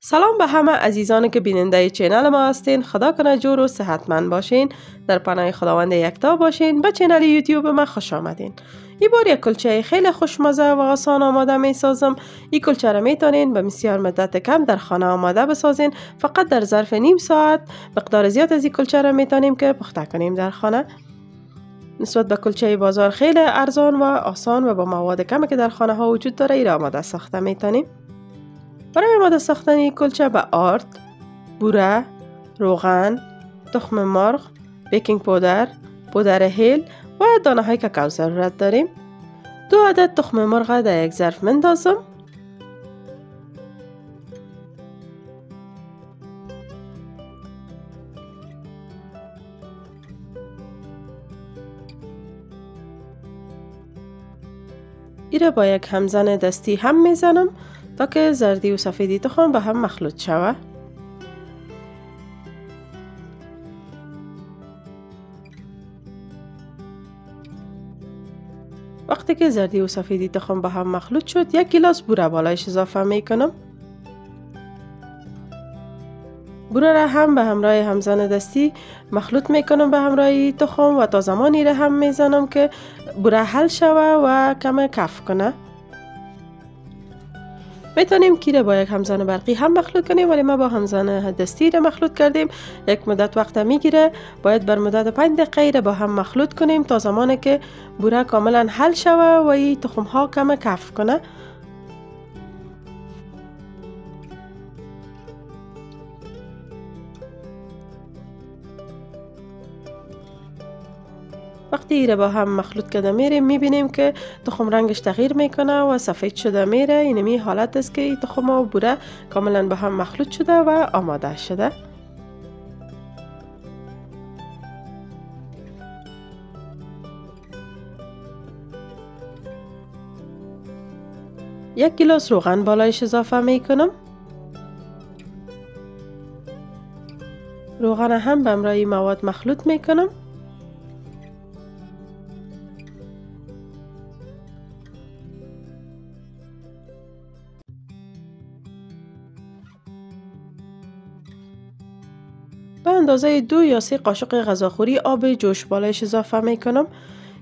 سلام به همه عزیزانی که بیننده چینل ما هستین. خدا کنه جور و صحتمند باشین، در پناه خداوند یکتا باشین. به چینل یوتیوب ما خوش آمدین. این بار یک کلچه خیلی خوشمزه و آسان آماده می سازم. این کلچه را می تونین به بسیار مدت کم در خانه آماده بسازین. فقط در ظرف نیم ساعت مقدار زیاد از این کلچه را می تونیم که پخته کنیم در خانه. نسبت به کلچه بازار خیلی ارزان و آسان و با مواد کمی که در خانه ها وجود داره این را آماده ساخته می تونیم. برای آماده ساختن این کلچه به آرد، بوره، روغن، تخم مرغ، بیکینگ پودر، پودر هیل و دانه های کاکائو ضرورت داریم. 2 عدد تخم مرغ در یک ظرف مندازم. ایره با یک همزن دستی هم میزنم تا که زردی و سفیدی تخم به هم مخلوط شود. وقتی که زردی و سفیدی تخم به هم مخلوط شد، 1 گیلاس بوره بالایش اضافه می کنم. بوره را هم به همراه همزن دستی مخلوط می کنم به همراه تخم و تا زمانی را هم می زنم که بوره حل شوه و کم کف کنه. میتونیم کیره با یک همزن برقی هم مخلوط کنیم، ولی ما با همزن دستی را مخلوط کردیم. یک مدت وقت میگیره. باید بر مدت 5 دقیقه را با هم مخلوط کنیم تا زمانی که بوره کاملا حل شوه و این تخم ها کم کف کنه. وقتی ایره با هم مخلوط کرده میریم میبینیم که تخم رنگش تغییر میکنه و سفید شده میره. اینمی حالت است که این تخم و بوره کاملا با هم مخلوط شده و آماده شده. یک گیلاس روغن بالایش اضافه میکنم. روغن هم به همراه مواد مخلوط میکنم. به اندازه 2 یا 3 قاشق غذاخوری آب جوش بالایش اضافه می کنم.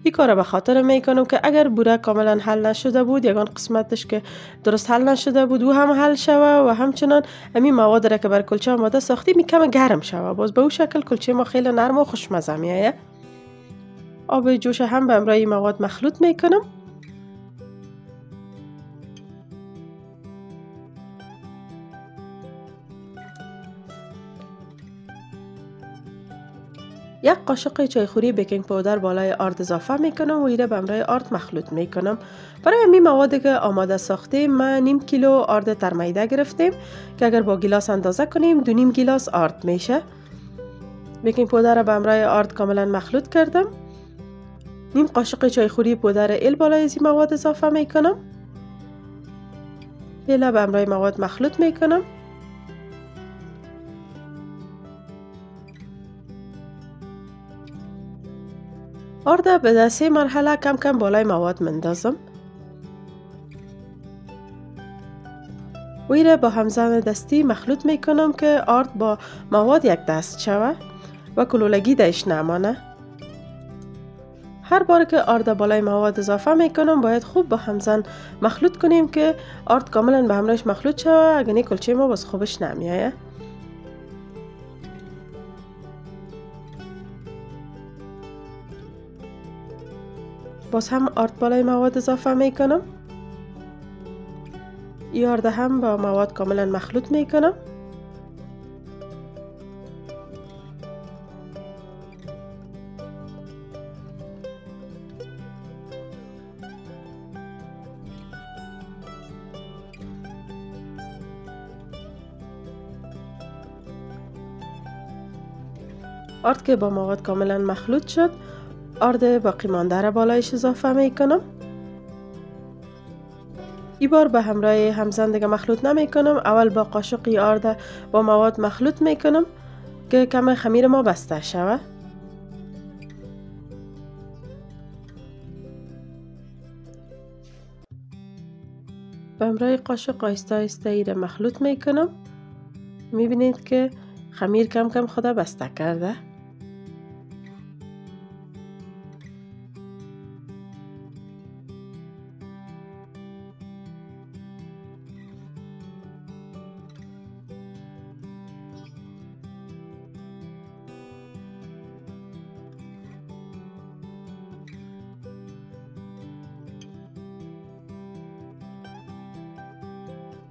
این کار به خاطر می کنم که اگر بوره کاملا حل نشده بود، یگان قسمتش که درست حل نشده بود او هم حل شوه و همچنان همین مواد را که بر کلچه آماده ساختیم می کم گرم شوه. باز به اون شکل کلچه ما خیلی نرم و خوشمزه می آید. آب جوش هم به همراه مواد مخلوط می کنم. یک قاشق چایخوری بیکینگ پودر بالای آرد اضافه میکنم و ایره به همراه آرد مخلوط میکنم. برای همین موادی که آماده ساختیم ما نیم کیلو آرد ترمیده گرفتیم که اگر با گیلاس اندازه کنیم 2.5 گیلاس آرد میشه. بیکینگ پودر را به همراه آرد کاملا مخلوط کردم. نیم قاشق چایخوری پودر هیل بالای این مواد اضافه میکنم. هیل به همراه مواد مخلوط میکنم. آرد به 3 مرحله کم کم بالای مواد مندازم. و ایره با همزن دستی مخلوط میکنم که آرد با مواد یک دست شوه و کلولگی درش نمانه. هر بار که آرد بالای مواد اضافه میکنم باید خوب با همزن مخلوط کنیم که آرد کاملا به همراهش مخلوط شوه، اگر نه کلچه ما باز خوبش نمیایه. باز هم آرد بالای مواد اضافه میکنم. این آرد هم با مواد کاملا مخلوط میکنم. آرد که با مواد کاملا مخلوط شد، آرد باقی مانده را بالایش اضافه میکنم. این بار به همراه همزن دیگه مخلوط نمی کنم. اول با قاشقی آرد با مواد مخلوط می کنم که کم خمیر ما بسته شوه. به همراه قاشق آهسته آهسته ایره مخلوط می کنم میبینید که خمیر کم کم خدا بسته کرده.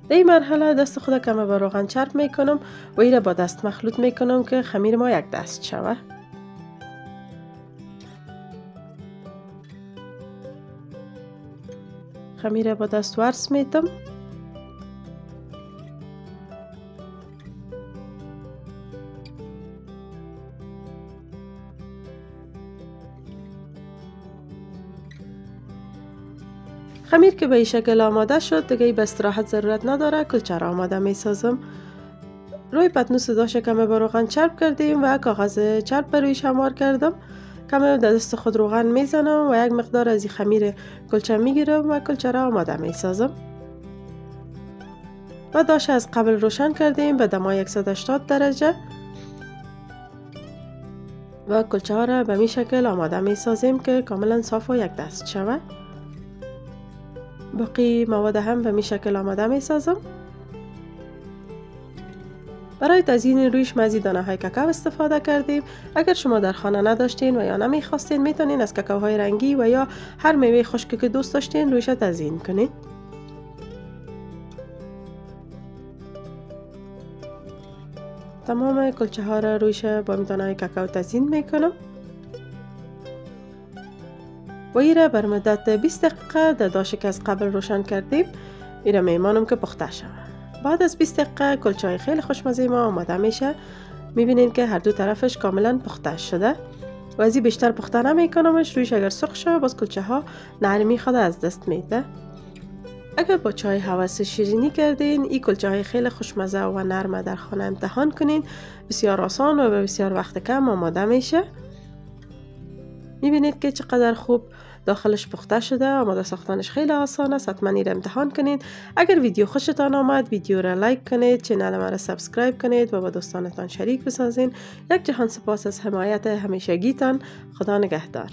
در این مرحله دست خود کمه با روغن چرب میکنم و ایره با دست مخلوط میکنم که خمیر ما یک دست شوه. خمیر با دست ورس میتم. خمیر که به این شکل آماده شد دیگه به استراحت ضرورت نداره. کلچه را آماده می سازم. روی پتنوس داش کمه با روغن چرب کردیم و کاغذ چرب بر رویش هموار کردم. کمه در دست خود روغن میزنم و یک مقدار از این خمیر کلچه میگیرم و کلچه را آماده می سازم. و داش از قبل روشن کردیم به دمای 180 درجه و کلچه ها را به می شکل آماده می سازیم که کاملا صاف و یک دست شود. باقی مواد هم به می شکل آماده می سازم. برای تزیین رویش مزید دانه های کاکائو استفاده کردیم. اگر شما در خانه نداشتین و یا نمی خواستین میتونین از کاکائوهای رنگی و یا هر میوه خشکی که دوست داشتین رویش تزیین کنین. تمام کلچه ها را رویش با دانه های کاکائو تزیین میکنم و ایره بر مدت 20 دقیقه در داش که از قبل روشن کردیم ایره میمانم که پخته شود. بعد از 20 دقیقه کلچه های خیلی خوشمزه ما آماده میشه. میبینین که هر دو طرفش کاملا پخته شده و ازی بیشتر پخته نمیکنمش. رویش اگر سرخ شه باز کلچه ها نرمی خود از دست میده. اگر با چای حواس شیرینی کردین این کلچه های خیلی خوشمزه و نرم در خانه امتحان کنین. بسیار آسان و به بسیار وقت کم آماده میشه. میبینید که چقدر خوب داخلش پخته شده. آماده ساختنش خیلی آسان است. حتما این امتحان کنید. اگر ویدیو خوشتان آمد ویدیو را لایک کنید، چینل ما را سابسکرایب کنید و با دوستانتان شریک بسازین. یک جهان سپاس از حمایت همیشگیتان. خدا نگهدار.